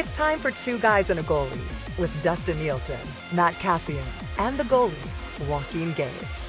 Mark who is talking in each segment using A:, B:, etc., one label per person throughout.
A: It's time for Two Guys and a Goalie with Dustin Nielsen, Matt Cassian, and the goalie, Joaquin Gate.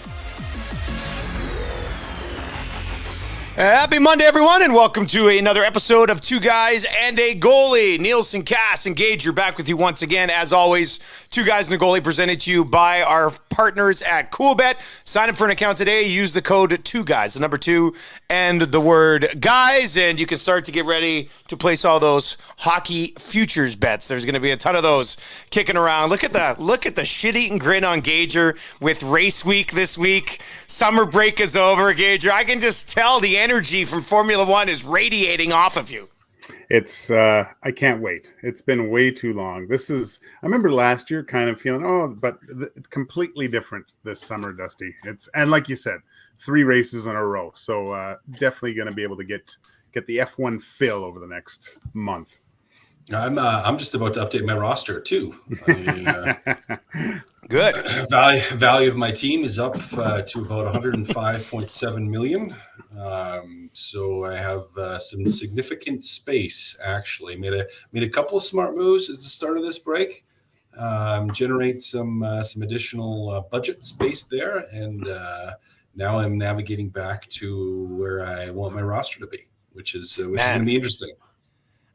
B: Happy Monday, everyone, and welcome to another episode of Two Guys and a Goalie. Nielsen, Cass, and Gage, you're back with you once again. As always, Two Guys and a Goalie presented to you by our partners at CoolBet. Sign up for an account today. Use the code 2GUYS, the number 2, and the word guys, and you can start to get ready to place all those hockey futures bets. There's going to be a ton of those kicking around. Look at the shit-eating grin on Gager with race week this week. Summer break is over, Gager. I can just tell the energy from Formula One is radiating off of you.
C: It's I can't wait. It's been way too long. I remember last year kind of feeling, but it's completely different this summer, Dusty. And like you said, 3 races in a row. So definitely going to be able to get the F1 fill over the next month.
D: I'm just about to update my roster too.
B: Good.
D: Value of my team is up to about 105.7 million. So I have some significant space. Actually, made a couple of smart moves at the start of this break. Generate some additional budget space there, and now I'm navigating back to where I want my roster to be, which is going to be interesting.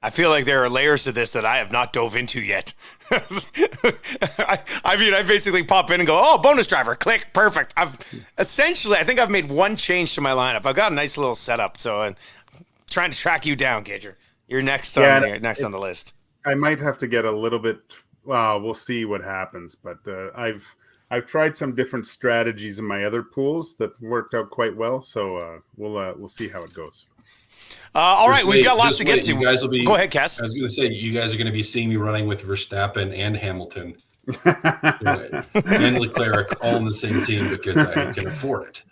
B: I feel like there are layers to this that I have not dove into yet. I mean, I basically pop in and go, oh, bonus driver, click, perfect. I think I've made one change to my lineup. I've got a nice little setup, so I'm trying to track you down, Gager. You're next on the list.
C: I might have to get a little bit. Well, we'll see what happens, but I've tried some different strategies in my other pools that worked out quite well. So we'll see how it goes.
B: All right, we've got lots to get to.
D: You guys will be,
B: go ahead, Cass.
D: I was going to say, you guys are going to be seeing me running with Verstappen and Hamilton and Leclerc all on the same team because I can afford it.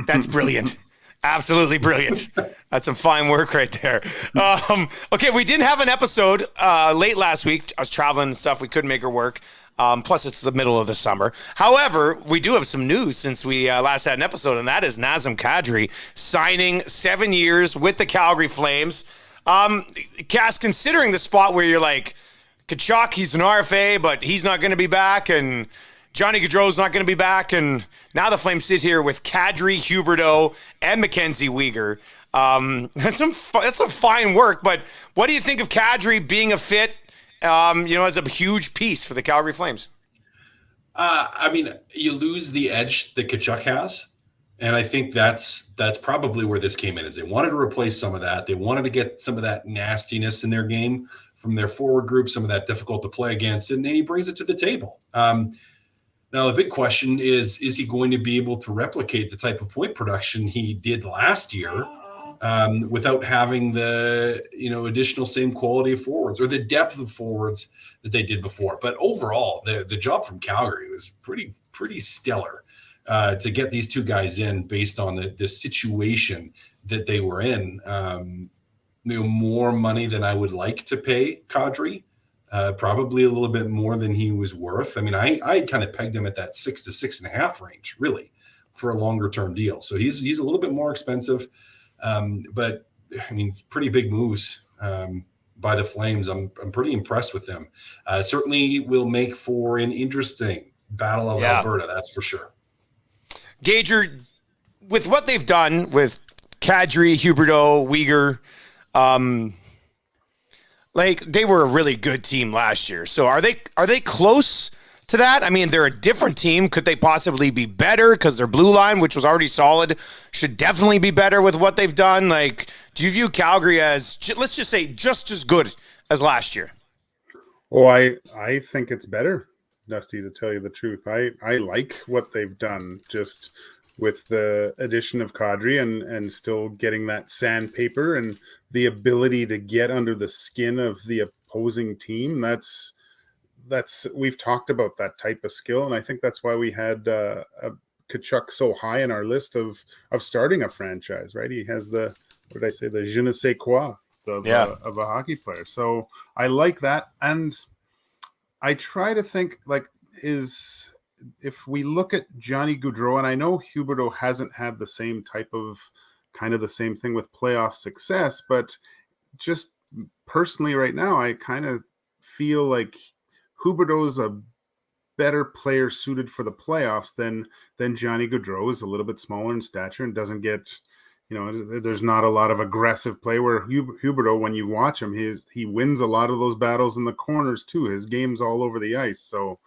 B: That's brilliant. Absolutely brilliant. That's some fine work right there. Okay, we didn't have an episode late last week. I was traveling and stuff. We couldn't make her work. Plus, it's the middle of the summer. However, we do have some news since we last had an episode, and that is Nazim Kadri signing 7 years with the Calgary Flames. Cass, considering the spot where you're like, Tkachuk, he's an RFA, but he's not going to be back, and Johnny Gaudreau's not going to be back, and now the Flames sit here with Kadri, Huberdeau, and Mackenzie Weegar. That's some fine work, but what do you think of Kadri being a fit? As a huge piece for the Calgary Flames.
D: I mean, you lose the edge that Tkachuk has, and I think that's probably where this came in. Is they wanted to replace some of that. They wanted to get some of that nastiness in their game from their forward group, some of that difficult to play against, and he brings it to the table. Now, the big question is he going to be able to replicate the type of point production he did last year? Without having the additional same quality of forwards or the depth of forwards that they did before. But overall, the job from Calgary was pretty stellar to get these two guys in based on the situation that they were in. More money than I would like to pay Kadri, probably a little bit more than he was worth. I mean, I kind of pegged him at that 6 to 6.5 range, really, for a longer term deal. So he's a little bit more expensive. But I mean, it's pretty big moves by the Flames. I'm pretty impressed with them. Certainly will make for an interesting battle of Alberta. That's for sure.
B: Gager, with what they've done with Kadri, Huberdeau, Weegar, they were a really good team last year. So are they close to that? I mean, they're a different team. Could they possibly be better? Because their blue line, which was already solid, should definitely be better with what they've done. Like, do you view Calgary as, let's just say, just as good as last year?
C: Oh, I think it's better, Dusty, to tell you the truth. I like what they've done just with the addition of Kadri and still getting that sandpaper and the ability to get under the skin of the opposing team. That's we've talked about that type of skill, and I think that's why we had Tkachuk so high in our list of starting a franchise, right? He has the je ne sais quoi of a hockey player. So I like that, and I try to think if we look at Johnny Gaudreau, and I know Huberdeau hasn't had the same type of the same thing with playoff success, but just personally right now, I kind of feel like Huberdeau's a better player suited for the playoffs than Johnny Gaudreau. Is a little bit smaller in stature and doesn't get, there's not a lot of aggressive play, where Huberdeau, when you watch him, he wins a lot of those battles in the corners too. His game's all over the ice. So,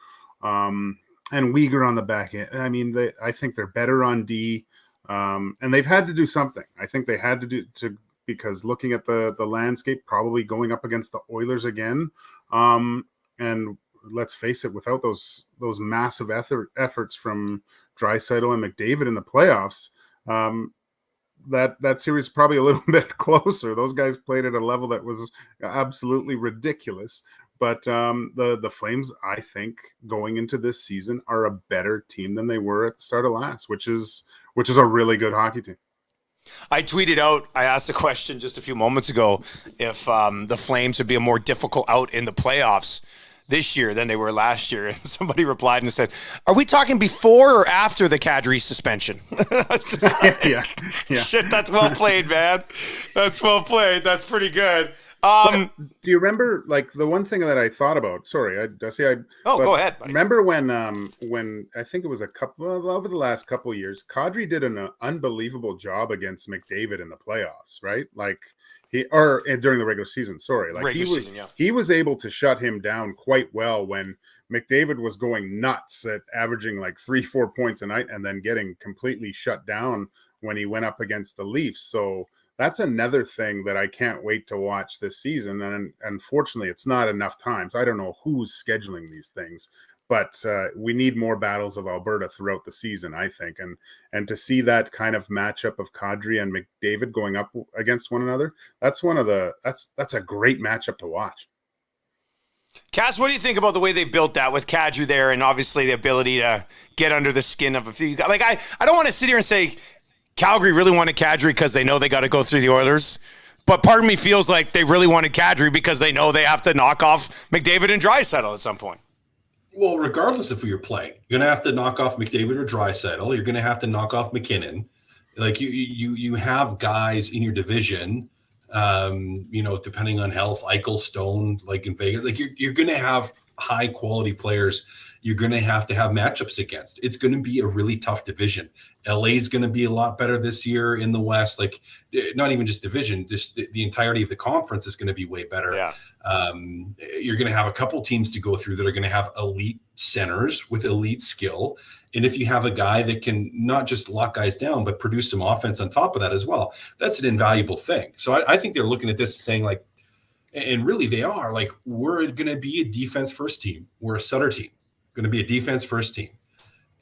C: and Weegar on the back end. I mean, I think they're better on D, and they've had to do something. I think they had to because looking at the landscape, probably going up against the Oilers again, and let's face it, without those massive efforts from Draisaitl and McDavid in the playoffs, that series is probably a little bit closer. Those guys played at a level that was absolutely ridiculous. But the Flames, I think, going into this season, are a better team than they were at the start of last, which is a really good hockey team.
B: I tweeted out, I asked a question just a few moments ago if the Flames would be a more difficult out in the playoffs this year than they were last year. And somebody replied and said, are we talking before or after the Kadri suspension?
C: Yeah.
B: Shit, that's well played, man. That's well played. That's pretty good.
C: Do you remember, like, the one thing that I thought about? Sorry,
B: go ahead, buddy.
C: Remember when I think it was over the last couple of years, Kadri did an unbelievable job against McDavid in the playoffs, right? Like during the regular season. Sorry, like he was able to shut him down quite well when McDavid was going nuts at averaging like 3-4 points a night and then getting completely shut down when he went up against the Leafs. So that's another thing that I can't wait to watch this season. And unfortunately, it's not enough times. I don't know who's scheduling these things, but we need more battles of Alberta throughout the season, I think. And to see that kind of matchup of Kadri and McDavid going up against one another, that's a great matchup to watch.
B: Cass, what do you think about the way they built that with Kadri there, and obviously the ability to get under the skin of a few guys? Like, I don't want to sit here and say Calgary really wanted Kadri because they know they got to go through the Oilers, but part of me feels like they really wanted Kadri because they know they have to knock off McDavid and Draisaitl at some point.
D: Well, regardless of who you're playing, you're gonna have to knock off McDavid or Draisaitl. You're gonna have to knock off McKinnon. Like you have guys in your division, depending on health, Eichel, Stone, like in Vegas. Like you're gonna have high quality players. You're gonna have to have matchups against. It's gonna be a really tough division. LA is gonna be a lot better this year in the West. Like not even just division, just the entirety of the conference is gonna be way better.
B: Yeah.
D: You're going to have a couple teams to go through that are going to have elite centers with elite skill. And if you have a guy that can not just lock guys down, but produce some offense on top of that as well, that's an invaluable thing. So I think they're looking at this and saying, like, and really they are, like, we're going to be a defense first team. We're a Sutter team, going to be a defense first team.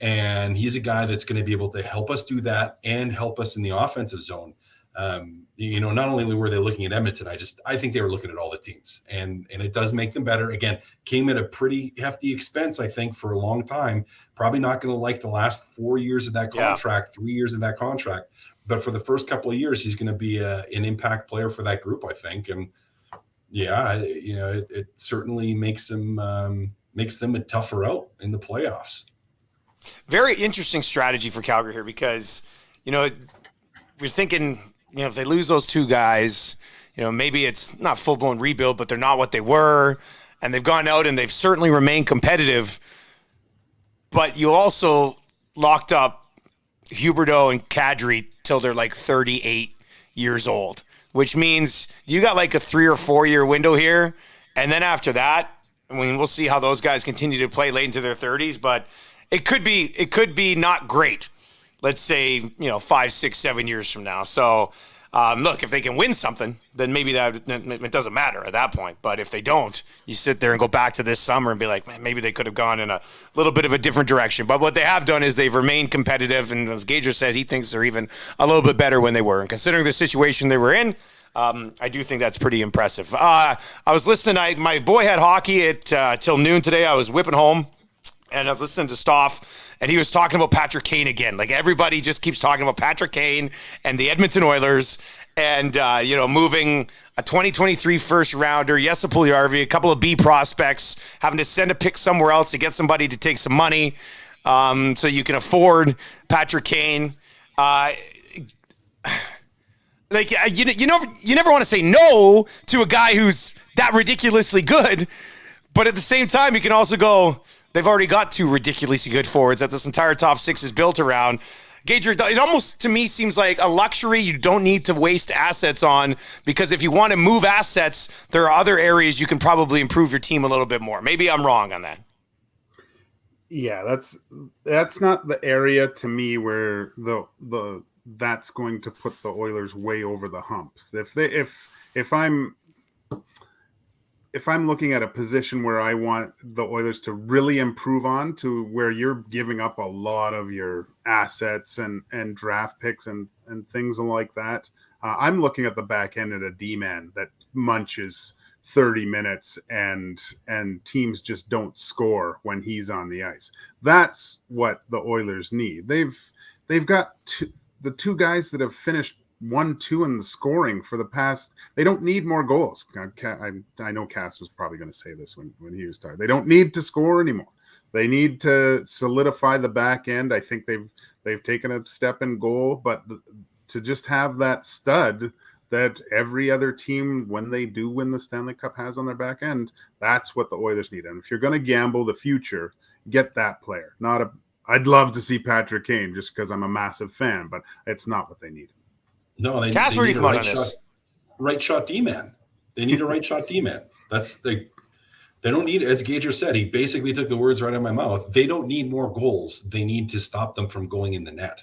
D: And he's a guy that's going to be able to help us do that and help us in the offensive zone. Not only were they looking at Edmonton, I think they were looking at all the teams, and it does make them better. Again, came at a pretty hefty expense, I think, for a long time. Probably not going to like the last 4 years of that contract, 3 years of that contract, but for the first couple of years, he's going to be an impact player for that group, I think. And it certainly makes them a tougher out in the playoffs.
B: Very interesting strategy for Calgary here because, we're thinking, if they lose those two guys, maybe it's not full-blown rebuild, but they're not what they were, and they've gone out and they've certainly remained competitive. But you also locked up Huberdeau and Kadri till they're like 38 years old, which means you got like a 3 or 4 year window here. And then after that, we'll see how those guys continue to play late into their 30s, but it could be not great. Let's say, 5, 6, 7 years from now. So, look, if they can win something, then maybe that it doesn't matter at that point. But if they don't, you sit there and go back to this summer and be like, man, maybe they could have gone in a little bit of a different direction. But what they have done is they've remained competitive. And as Gager said, he thinks they're even a little bit better when they were. And considering the situation they were in, I do think that's pretty impressive. I was listening. My boy had hockey at till noon today. I was whipping home. And I was listening to Stoff, and he was talking about Patrick Kane again. Like, everybody just keeps talking about Patrick Kane and the Edmonton Oilers and, moving a 2023 first rounder, Jesse Puljujarvi, a couple of B prospects, having to send a pick somewhere else to get somebody to take some money so you can afford Patrick Kane. You never want to say no to a guy who's that ridiculously good. But at the same time, you can also go, they've already got two ridiculously good forwards that this entire top six is built around. Gager, it almost to me seems like a luxury you don't need to waste assets on, because if you want to move assets, there are other areas you can probably improve your team a little bit more. Maybe I'm wrong on that.
C: Yeah, that's not the area to me where the that's going to put the Oilers way over the hump. If I'm looking at a position where I want the Oilers to really improve on, to where you're giving up a lot of your assets and draft picks and things like that, I'm looking at the back end at a D-man that munches 30 minutes and teams just don't score when he's on the ice. That's what the Oilers need. They've got the two guys that have finished 1-2 in the scoring for the past. They don't need more goals. I know Cass was probably going to say this when he was talking. They don't need to score anymore. They need to solidify the back end. I think they've taken a step in goal, but to just have that stud that every other team, when they do win the Stanley Cup, has on their back end, that's what the Oilers need. And if you're going to gamble the future, get that player. I'd love to see Patrick Kane just because I'm a massive fan, but it's not what they need.
D: No, they need a right shot D-man. They need a right shot D-man. They don't need, as Gager said, he basically took the words right out of my mouth. They don't need more goals. They need to stop them from going in the net.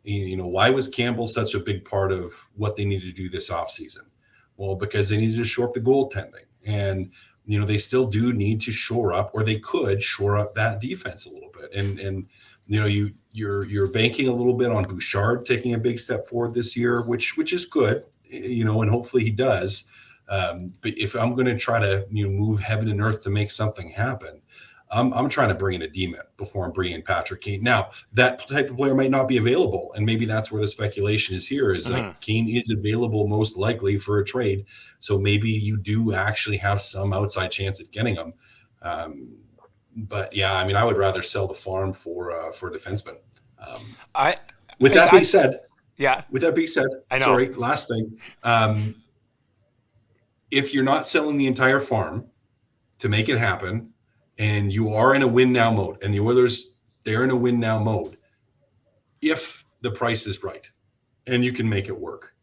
D: You know, why was Campbell such a big part of what they needed to do this offseason? Well, because they needed to shore up the goaltending. And, you know, they still do need to shore up, or they could shore up that defense a little bit. And you know, you're banking a little bit on Bouchard taking a big step forward this year, which is good, you know, and hopefully he does. But if I'm going to try to, you know, move heaven and earth to make something happen, I'm trying to bring in a D-man before I'm bringing in Patrick Kane. Now, that type of player might not be available, and maybe that's where the speculation is here, is like Kane is available most likely for a trade, so maybe you do actually have some outside chance at getting him. But yeah, I mean, I would rather sell the farm for a defenseman. With that being said, I know. Sorry, last thing. If you're not selling the entire farm to make it happen, and you are in a win now mode, and the Oilers, they're in a win now mode, if the price is right and you can make it work.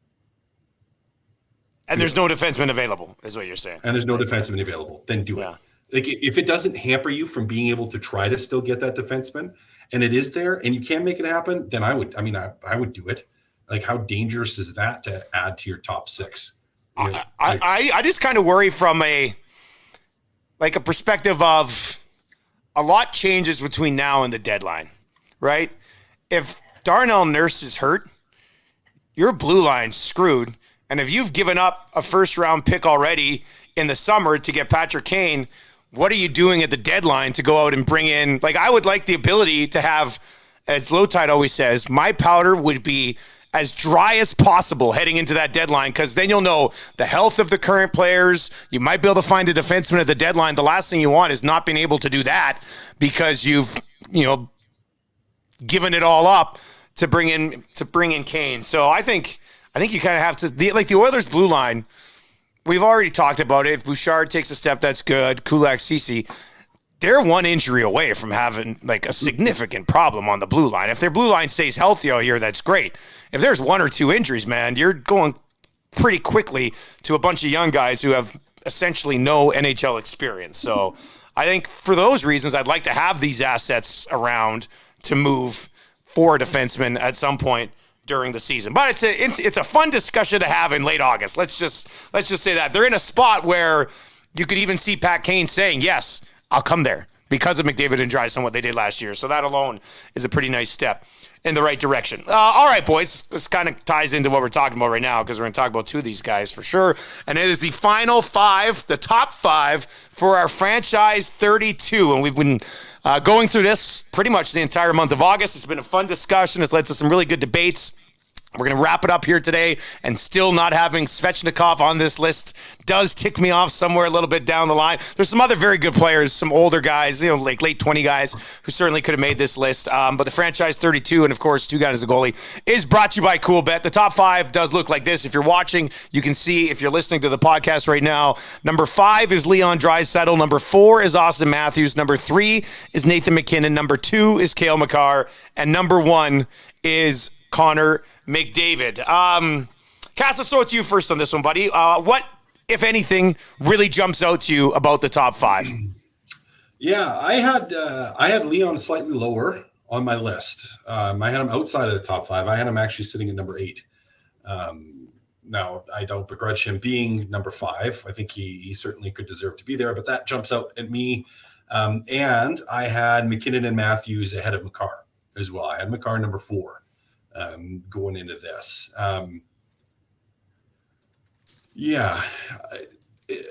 B: And there's no defenseman available, is what you're saying.
D: And there's no defenseman available, then do it. Like, if it doesn't hamper you from being able to try to still get that defenseman, and it is there, and you can make it happen, then I would do it. Like, how dangerous is that to add to your top six? You know,
B: I just kind of worry from a perspective of a lot changes between now and the deadline, right? If Darnell Nurse is hurt, your blue line's screwed. And if you've given up a first-round pick already in the summer to get Patrick Kane, what are you doing at the deadline to go out and bring in? Like, I would like the ability to have, as Low Tide always says, my powder would be as dry as possible heading into that deadline, because then you'll know the health of the current players. You might be able to find a defenseman at the deadline. The last thing you want is not being able to do that because you've, you know, given it all up to bring in Kane. So I think you kind of have to, the Oilers blue line. We've already talked about it. If Bouchard takes a step, that's good. Kulak, Ceci, they're one injury away from having like a significant problem on the blue line. If their blue line stays healthy all year, that's great. If there's one or two injuries, man, you're going pretty quickly to a bunch of young guys who have essentially no NHL experience. So I think for those reasons, I'd like to have these assets around to move for a defenseman at some point during the season. But it's a fun discussion to have in late August. Let's just say that they're in a spot where you could even see Pat Kane saying, yes, I'll come there because of McDavid and Draisaitl and what they did last year. So that alone is a pretty nice step in the right direction. All right, boys, this kind of ties into what we're talking about right now, because we're going to talk about two of these guys for sure. And it is the final five, the top five for our franchise 32. And we've been going through this pretty much the entire month of August. It's been a fun discussion. It's led to some really good debates. We're going to wrap it up here today, and still not having Svechnikov on this list does tick me off somewhere a little bit down the line. There's some other very good players, some older guys, like late 20 guys who certainly could have made this list. But the franchise 32, and of course, 2 Guys a Goalie, is brought to you by CoolBet. The top 5 does look like this. If you're watching, you can see. If you're listening to the podcast right now, number 5 is Leon Draisaitl. Number 4 is Austin Matthews. Number 3 is Nathan MacKinnon. Number 2 is Cale Makar. And number 1 is Connor McDavid. Cass, let's throw it to you first on this one, buddy. What, if anything, really jumps out to you about the top 5?
D: Yeah, I had Leon slightly lower on my list. I had him outside of the top 5. I had him actually sitting at number 8. Now, I don't begrudge him being number 5. I think he certainly could deserve to be there, but that jumps out at me. And I had McKinnon and Matthews ahead of Makar as well. I had Makar number 4. Going into this.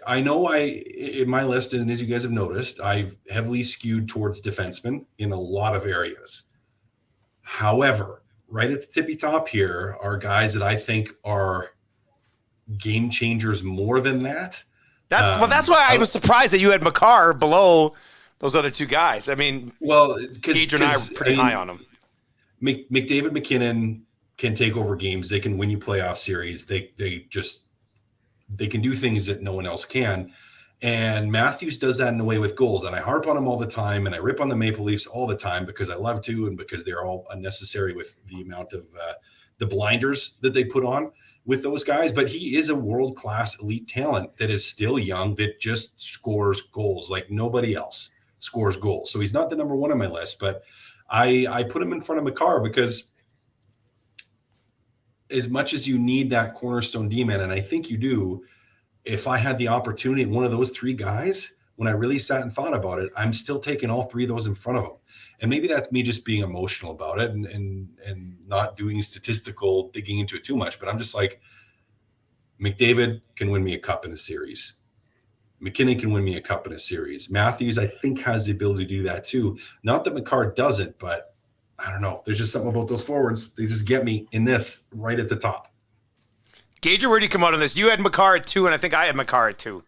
D: I know in my list, and as you guys have noticed, I've heavily skewed towards defensemen in a lot of areas. However, right at the tippy top here are guys that I think are game changers more than that.
B: That's why I was surprised that you had Makar below those other 2 guys. I mean, Gage and I are pretty high on him.
D: McDavid, McKinnon can take over games. They can win you playoff series. They can do things that no one else can. And Matthews does that in a way with goals. And I harp on him all the time, and I rip on the Maple Leafs all the time because I love to, and because they're all unnecessary with the amount of the blinders that they put on with those guys. But he is a world-class elite talent that is still young, that just scores goals like nobody else scores goals. So he's not the number 1 on my list, but I put him in front of Makar because as much as you need that cornerstone D-man, and I think you do, if I had the opportunity, one of those 3 guys, when I really sat and thought about it, I'm still taking all 3 of those in front of him. And maybe that's me just being emotional about it and not doing statistical digging into it too much. But I'm just like, McDavid can win me a cup in a series. McKinnon can win me a cup in a series. Matthews, I think, has the ability to do that too. Not that Makar doesn't, but I don't know. There's just something about those forwards. They just get me in this right at the top.
B: Gager, where do you come out on this? You had Makar at 2, and I think I had Makar at 2.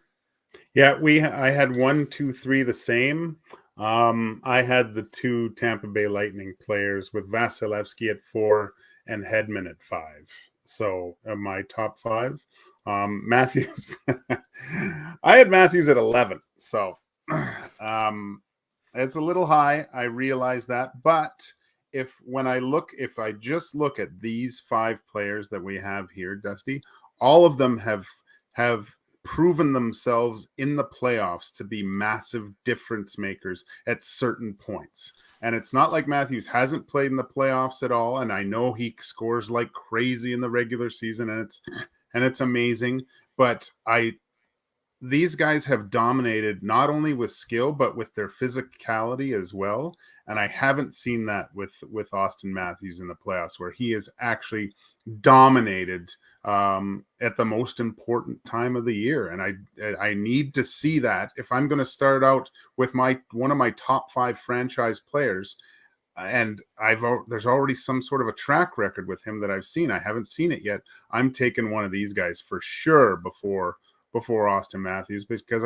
C: Yeah, I had 1, 2, 3 the same. I had the 2 Tampa Bay Lightning players with Vasilevsky at 4 and Hedman at 5. So my top 5. Matthews, I had Matthews at 11. So it's a little high. I realize that. But if I just look at these 5 players that we have here, Dusty, all of them have proven themselves in the playoffs to be massive difference makers at certain points. And it's not like Matthews hasn't played in the playoffs at all. And I know he scores like crazy in the regular season, and it's amazing. But these guys have dominated not only with skill, but with their physicality as well. And I haven't seen that with Austin Matthews in the playoffs, where he has actually dominated at the most important time of the year. And I need to see that if I'm going to start out with one of my top 5 franchise players. And there's already some sort of a track record with him that I've seen. I haven't seen it yet. I'm taking one of these guys for sure before Austin Matthews, because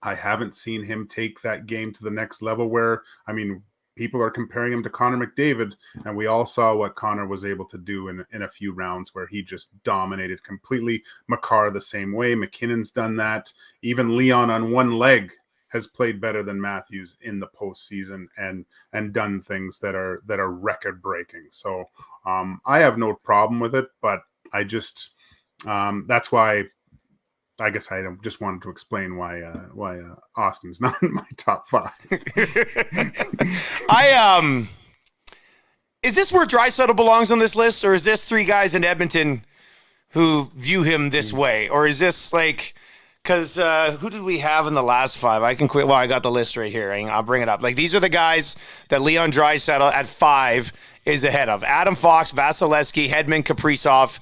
C: I haven't seen him take that game to the next level where, I mean, people are comparing him to Connor McDavid, and we all saw what Connor was able to do in a few rounds where he just dominated completely. Makar the same way. McKinnon's done that. Even Leon on one leg has played better than Matthews in the postseason and done things that are record breaking. So I have no problem with it, but I just that's why I guess I just wanted to explain why Austin's not in my top 5.
B: Is this where Draisaitl belongs on this list, or is this 3 guys in Edmonton who view him this way, or is this like? Because who did we have in the last 5? I can quit. Well, I got the list right here. I'll bring it up. Like, these are the guys that Leon Draisaitl at 5 is ahead of: Adam Fox, Vasilevsky, Hedman, Kaprizov,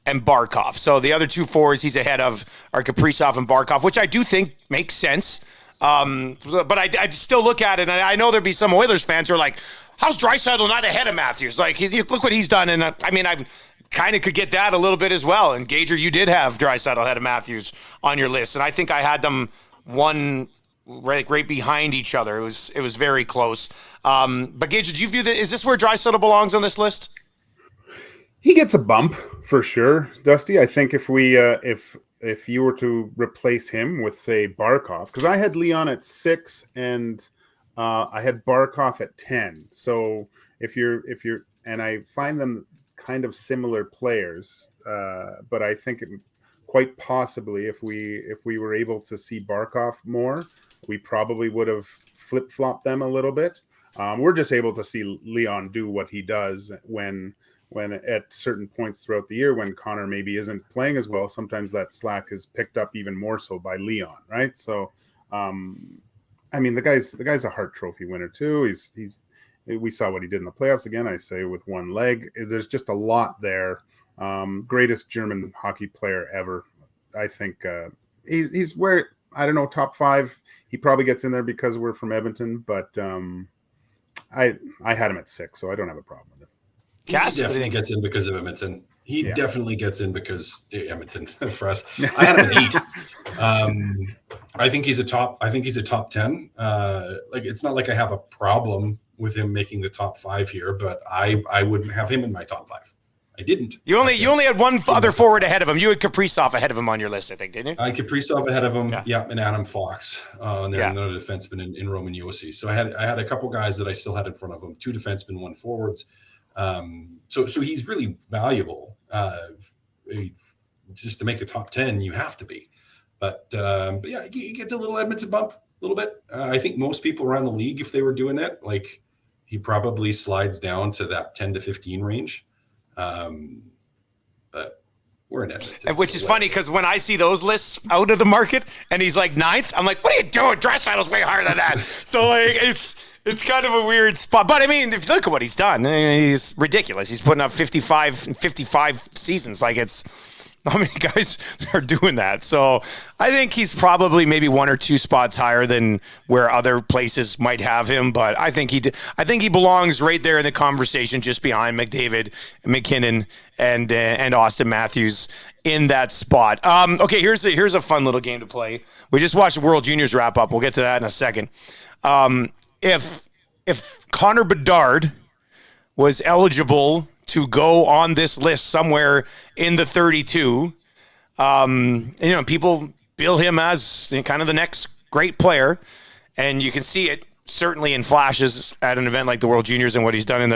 B: and Barkov. So the other 2 forwards he's ahead of are Kaprizov and Barkov, which I do think makes sense. But I still look at it, and I know there'd be some Oilers fans who are like, how's Draisaitl not ahead of Matthews? Like, look what he's done. And I mean, I kind of could get that a little bit as well. And Gager, you did have Draisaitl ahead of Matthews on your list. And I think I had them one right behind each other. It was very close. But Gager, do you view that? Is this where Draisaitl belongs on this list?
C: He gets a bump for sure, Dusty. I think if we if you were to replace him with, say, Barkov, because I had Leon at 6 and I had Barkov at 10. So if you're and I find them kind of similar players, but I think quite possibly if we were able to see Barkov more, we probably would have flip-flopped them a little bit. We're just able to see Leon do what he does when at certain points throughout the year when Connor maybe isn't playing as well. Sometimes that slack is picked up even more so by Leon, right? So, I mean, the guy's a Hart Trophy winner too. We saw what he did in the playoffs again. I say with one leg. There's just a lot there. Greatest German hockey player ever. I think he's where, I don't know, top 5. He probably gets in there because we're from Edmonton, but I had him at 6, so I don't have a problem with it.
D: Cass, he definitely gets in because of Edmonton. He definitely gets in because Edmonton for us. I had him at 8. I think he's a top 10. Like, it's not like I have a problem with him making the top 5 here, but I wouldn't have him in my top 5. I didn't.
B: You only had one other forward ahead of him. You had Kaprizov ahead of him on your list, I think, didn't you?
D: I had Kaprizov ahead of him, and Adam Fox, and then another defenseman in Roman Josi. So I had a couple guys that I still had in front of him, 2 defensemen, 1 forwards. So he's really valuable. Just to make a top 10, you have to be. But yeah, he gets a little Edmonton bump, a little bit. I think most people around the league, if they were doing it, like, he probably slides down to that 10 to 15 range. But we're in Edmonton.
B: Which is funny because when I see those lists out of the market and he's like 9th, I'm like, what are you doing? Draisaitl's way higher than that. So, like, it's kind of a weird spot. But I mean, if you look at what he's done, he's ridiculous. He's putting up 55 seasons. Like, it's how many guys are doing that? So I think he's probably maybe 1 or 2 spots higher than where other places might have him. But I think he belongs right there in the conversation, just behind McDavid, McKinnon, and Austin Matthews in that spot. Okay, here's a fun little game to play. We just watched the World Juniors wrap up. We'll get to that in a second. If Connor Bedard was eligible to go on this list somewhere in the 32, people bill him as kind of the next great player, and you can see it certainly in flashes at an event like the World Juniors and what he's done in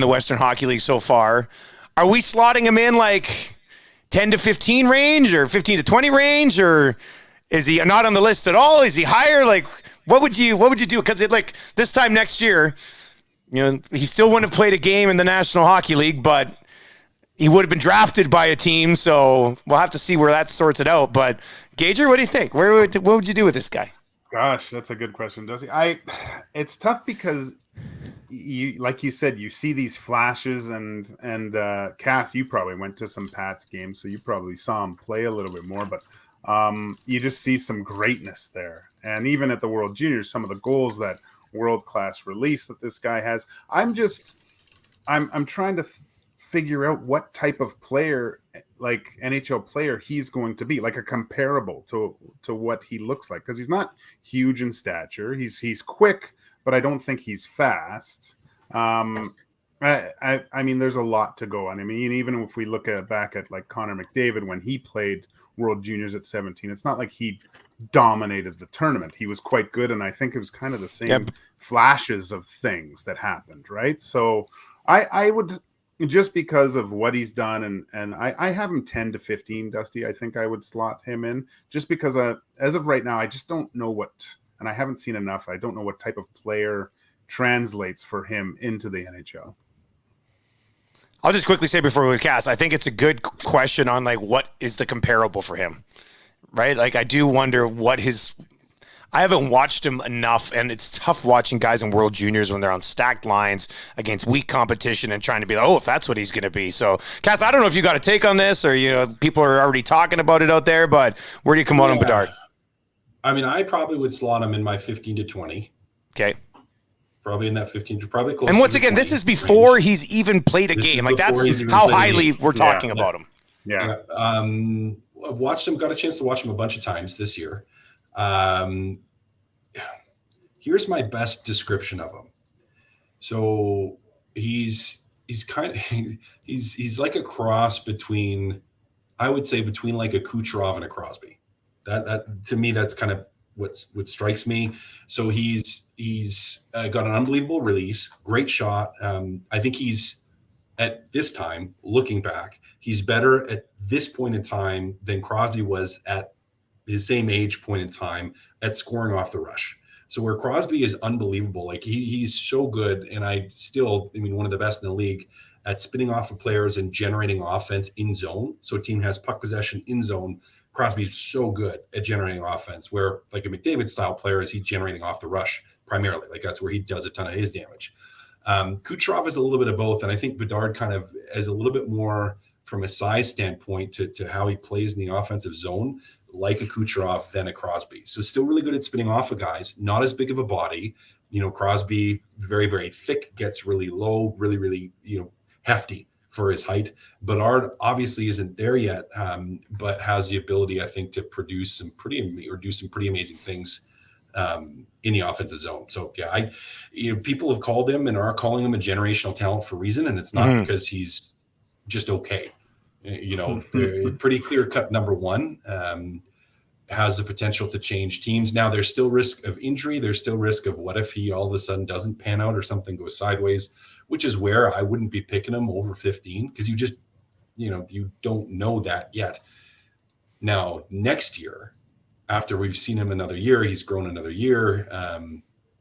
B: the Western Hockey League so far. Are we slotting him in like 10 to 15 range or 15 to 20 range, or is he not on the list at all? Is he higher? Like, what would you do? Because this time next year, he still wouldn't have played a game in the National Hockey League, but he would have been drafted by a team. So we'll have to see where that sorts it out. But Gager, what do you think? What would you do with this guy?
C: Gosh, that's a good question, Dusty. It's tough because like you said, you see these flashes and Cass, you probably went to some Pats games, so you probably saw him play a little bit more, but you just see some greatness there. And even at the World Juniors, some of the goals that world-class release that this guy has, I'm trying to figure out what type of player, like NHL player, he's going to be, like a comparable to what he looks like, because he's not huge in stature. He's quick, but I don't think he's fast. I mean, there's a lot to go on. I mean, even if we look back at like Connor McDavid when he played World Juniors at 17, it's not like he dominated the tournament. He was quite good, and I think it was kind of the same flashes of things that happened, right? So I would, just because of what he's done, and I have him 10 to 15, Dusty. I think I would slot him in, just because as of right now, I just don't know what, and I haven't seen enough. I don't know what type of player translates for him into the NHL.
B: I'll just quickly say before we cast, I think it's a good question on like what is the comparable for him, right? Like, I do wonder I haven't watched him enough, and it's tough watching guys in World Juniors when they're on stacked lines against weak competition and trying to be like, oh, if that's what he's going to be. So, Cass, I don't know if you got a take on this, or people are already talking about it out there, but where do you come on Bedard?
D: I mean, I probably would slot him in my 15 to 20.
B: Okay.
D: probably in that 15, probably close.
B: And once
D: to
B: again, this
D: 20
B: is before
D: range.
B: he's even played a
D: This is
B: game. Like,
D: before
B: that's
D: he's even
B: how
D: played a
B: highly
D: game.
B: we're talking about him.
C: Yeah.
D: I've watched him, got a chance to watch him a bunch of times this year. Here's my best description of him. So he's like a cross between, I would say, between like a Kucherov and a Crosby. That to me, that's kind of what strikes me. So he's got an unbelievable release, great shot. I think he's, at this time, looking back, he's better at this point in time than Crosby was at his same age point in time at scoring off the rush. So where Crosby is unbelievable, like he's so good, and one of the best in the league at spinning off of players and generating offense in zone. So a team has puck possession in zone. Crosby's so good at generating offense, where like a McDavid style player is he generating off the rush primarily. Like that's where he does a ton of his damage. Kucherov is a little bit of both, and I think Bedard kind of is a little bit more from a size standpoint to how he plays in the offensive zone, like a Kucherov than a Crosby. So still really good at spinning off of guys, not as big of a body. Crosby, very, very thick, gets really low, really, really, hefty for his height. Bedard obviously isn't there yet, but has the ability, I think, to produce some pretty amazing things in the offensive zone. So yeah, people have called him and are calling him a generational talent for a reason, and it's not because he's just okay. They're pretty clear cut. Number one, has the potential to change teams. Now there's still risk of injury. There's still risk of what if he all of a sudden doesn't pan out or something goes sideways, which is where I wouldn't be picking him over 15 because you just, you don't know that yet. Now next year, after we've seen him another year, he's grown another year.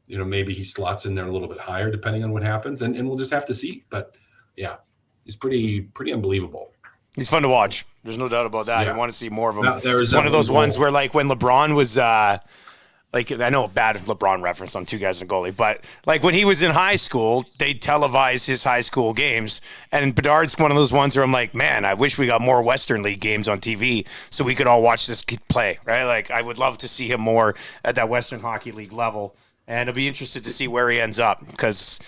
D: Maybe he slots in there a little bit higher depending on what happens, and we'll just have to see. But yeah, he's pretty unbelievable.
B: He's fun to watch. There's no doubt about that.
D: Yeah.
B: You want to see more of him.
D: There's
B: one of those ones where, like, when LeBron was, I know a bad LeBron reference on Two Guys and a Goalie, but like when he was in high school, they televise his high school games, and Bedard's one of those ones where I'm like, man, I wish we got more Western League games on TV so we could all watch this kid play, right? Like, I would love to see him more at that Western Hockey League level, and I'll be interested to see where he ends up because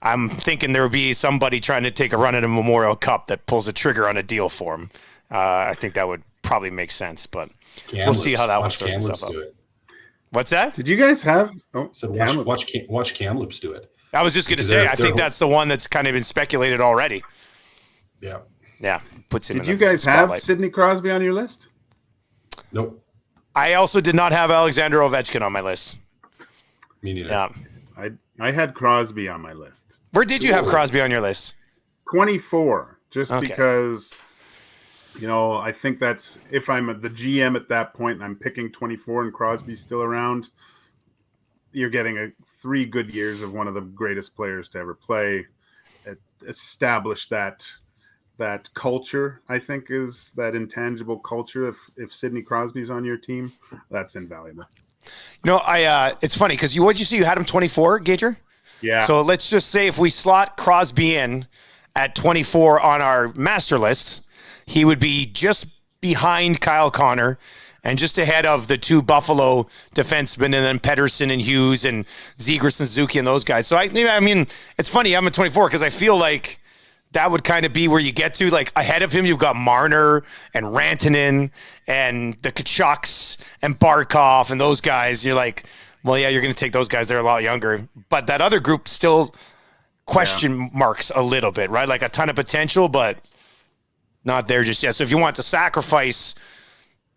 B: I'm thinking there will be somebody trying to take a run at a Memorial Cup that pulls a trigger on a deal for him. I think that would probably make sense, but we'll see how that one sorts itself out. What's that?
C: Did you guys have?
D: Watch Kamloops do it.
B: I was just going to say, I think that's the one that's kind of been speculated already.
D: Yeah.
B: Yeah. Puts him.
C: Did you guys have Sidney Crosby on your list?
D: Nope.
B: I also did not have Alexander Ovechkin on my list.
D: Me neither.
B: Yeah.
C: I had Crosby on my list.
B: Where did you have Crosby on your list?
C: 24, because, I think that's, if I'm the GM at that point and I'm picking 24 and Crosby's still around, you're getting 3 good years of one of the greatest players to ever play. Establish that culture, I think, is that intangible culture. If Sidney Crosby's on your team, that's invaluable.
B: It's funny because what'd you say? You had him 24, Gager?
C: Yeah.
B: So let's just say if we slot Crosby in at 24 on our master lists, he would be just behind Kyle Connor and just ahead of the 2 Buffalo defensemen, and then Pettersson and Hughes and Zegras and Suzuki and those guys. So I mean, it's funny I'm at 24 because I feel like that would kind of be where you get to. Like, ahead of him, you've got Marner and Rantanen and the Kachucks and Barkov and those guys. You're like, well, yeah, you're going to take those guys. They're a lot younger. But that other group still question marks a little bit, right? Like a ton of potential, but not there just yet. So if you want to sacrifice,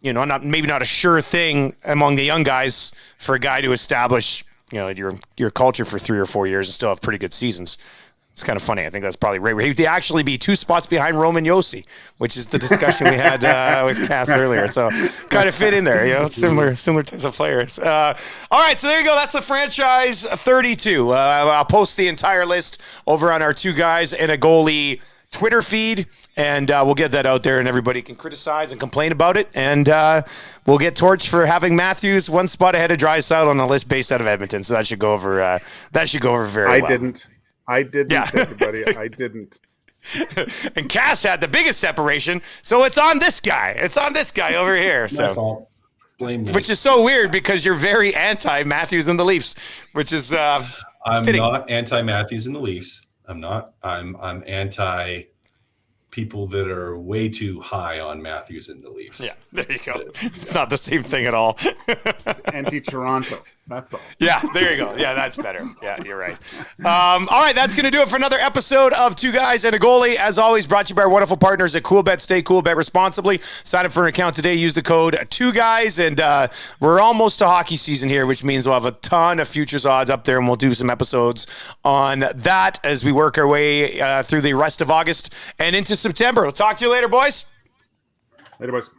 B: maybe not a sure thing among the young guys for a guy to establish, your culture for 3 or 4 years and still have pretty good seasons. It's kind of funny. I think that's probably right. He'd actually be 2 spots behind Roman Josi, which is the discussion we had with Cass earlier. So kind of fit in there, similar types of players. All right, so there you go. That's the franchise 32. I'll post the entire list over on our Two Guys and a Goalie Twitter feed, and we'll get that out there, and everybody can criticize and complain about it. And we'll get torched for having Matthews 1 spot ahead of Draisaitl on a list based out of Edmonton. So that should go over. Very well.
C: I didn't, everybody. I didn't.
B: And Cass had the biggest separation, so it's on this guy. It's on this guy over here.
D: My fault. Blame me.
B: Which is so weird because you're very anti Matthews and the Leafs, which is
D: I'm
B: Fitting.
D: not anti Matthews and the Leafs. I'm not. I'm anti people that are way too high on Matthews and the Leafs.
B: Yeah, there you go. It's not the same thing at all.
C: Anti-Toronto. That's all.
B: Yeah, there you go. Yeah, that's better. Yeah, you're right. All right, that's going to do it for another episode of Two Guys and a Goalie. As always, brought to you by our wonderful partners at CoolBet. Stay cool, bet responsibly. Sign up for an account today. Use the code 2Guys, and we're almost to hockey season here, which means we'll have a ton of futures odds up there, and we'll do some episodes on that as we work our way through the rest of August and into September. We'll talk to you later, boys.
C: Later, boys.